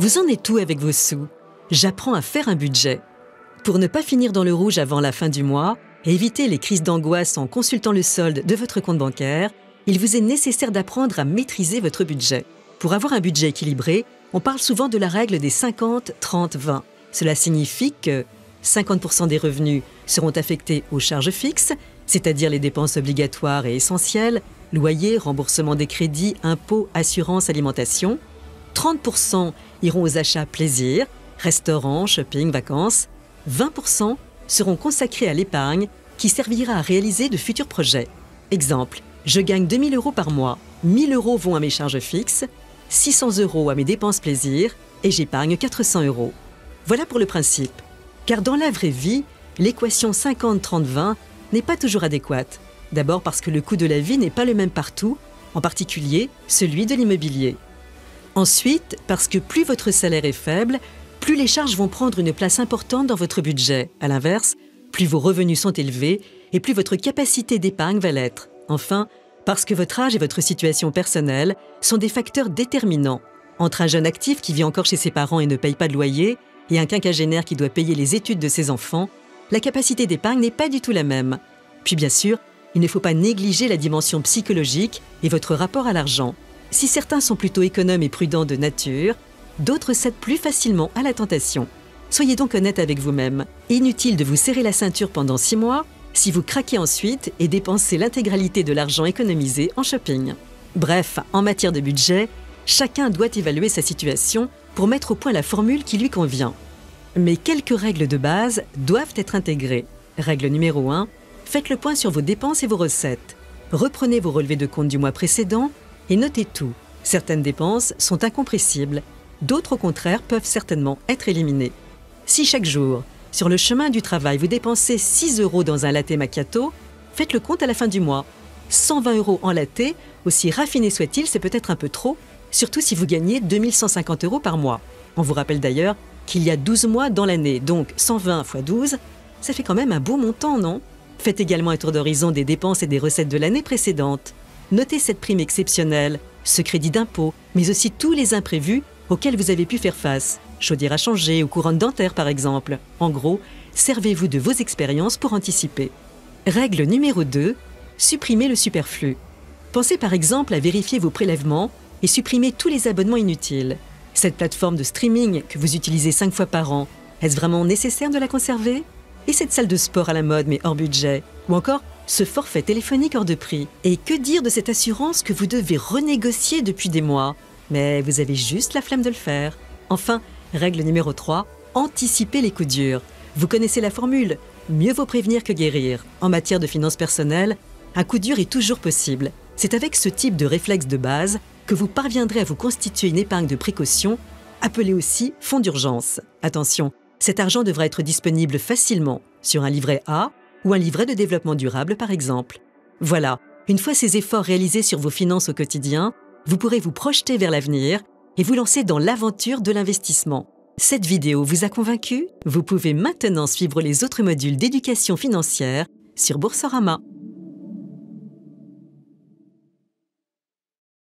Vous en êtes où avec vos sous? J'apprends à faire un budget. Pour ne pas finir dans le rouge avant la fin du mois et éviter les crises d'angoisse en consultant le solde de votre compte bancaire, il vous est nécessaire d'apprendre à maîtriser votre budget. Pour avoir un budget équilibré, on parle souvent de la règle des 50-30-20. Cela signifie que 50% des revenus seront affectés aux charges fixes, c'est-à-dire les dépenses obligatoires et essentielles, loyer, remboursement des crédits, impôts, assurance, alimentation. 30% iront aux achats plaisir, restaurants, shopping, vacances. 20% seront consacrés à l'épargne qui servira à réaliser de futurs projets. Exemple, je gagne 2 000 € par mois, 1 000 € vont à mes charges fixes, 600 € à mes dépenses plaisir et j'épargne 400 €. Voilà pour le principe. Car dans la vraie vie, l'équation 50-30-20 n'est pas toujours adéquate. D'abord parce que le coût de la vie n'est pas le même partout, en particulier celui de l'immobilier. Ensuite, parce que plus votre salaire est faible, plus les charges vont prendre une place importante dans votre budget. À l'inverse, plus vos revenus sont élevés et plus votre capacité d'épargne va l'être. Enfin, parce que votre âge et votre situation personnelle sont des facteurs déterminants. Entre un jeune actif qui vit encore chez ses parents et ne paye pas de loyer et un quinquagénaire qui doit payer les études de ses enfants, la capacité d'épargne n'est pas du tout la même. Puis bien sûr, il ne faut pas négliger la dimension psychologique et votre rapport à l'argent. Si certains sont plutôt économes et prudents de nature, d'autres cèdent plus facilement à la tentation. Soyez donc honnête avec vous-même. Inutile de vous serrer la ceinture pendant 6 mois si vous craquez ensuite et dépensez l'intégralité de l'argent économisé en shopping. Bref, en matière de budget, chacun doit évaluer sa situation pour mettre au point la formule qui lui convient. Mais quelques règles de base doivent être intégrées. Règle numéro 1, faites le point sur vos dépenses et vos recettes. Reprenez vos relevés de compte du mois précédent et notez tout. Certaines dépenses sont incompressibles, d'autres au contraire peuvent certainement être éliminées. Si chaque jour, sur le chemin du travail, vous dépensez 6 € dans un latte macchiato, faites le compte à la fin du mois. 120 € en latte, aussi raffiné soit-il, c'est peut-être un peu trop, surtout si vous gagnez 2150 € par mois. On vous rappelle d'ailleurs qu'il y a 12 mois dans l'année, donc 120 x 12, ça fait quand même un beau montant, non? Faites également un tour d'horizon des dépenses et des recettes de l'année précédente. Notez cette prime exceptionnelle, ce crédit d'impôt, mais aussi tous les imprévus auxquels vous avez pu faire face. Chaudière à changer ou couronne dentaire par exemple. En gros, servez-vous de vos expériences pour anticiper. Règle numéro 2, supprimez le superflu. Pensez par exemple à vérifier vos prélèvements et supprimer tous les abonnements inutiles. Cette plateforme de streaming que vous utilisez 5 fois par an, est-ce vraiment nécessaire de la conserver? Et cette salle de sport à la mode mais hors budget? Ou encore ce forfait téléphonique hors de prix? Et que dire de cette assurance que vous devez renégocier depuis des mois? Mais vous avez juste la flemme de le faire. Enfin, règle numéro 3, anticipez les coups durs. Vous connaissez la formule, mieux vaut prévenir que guérir. En matière de finances personnelles, un coup dur est toujours possible. C'est avec ce type de réflexe de base que vous parviendrez à vous constituer une épargne de précaution, appelée aussi fonds d'urgence. Attention, cet argent devra être disponible facilement sur un livret A ou un livret de développement durable par exemple. Voilà, une fois ces efforts réalisés sur vos finances au quotidien, vous pourrez vous projeter vers l'avenir et vous lancer dans l'aventure de l'investissement. Cette vidéo vous a convaincu? Vous pouvez maintenant suivre les autres modules d'éducation financière sur Boursorama.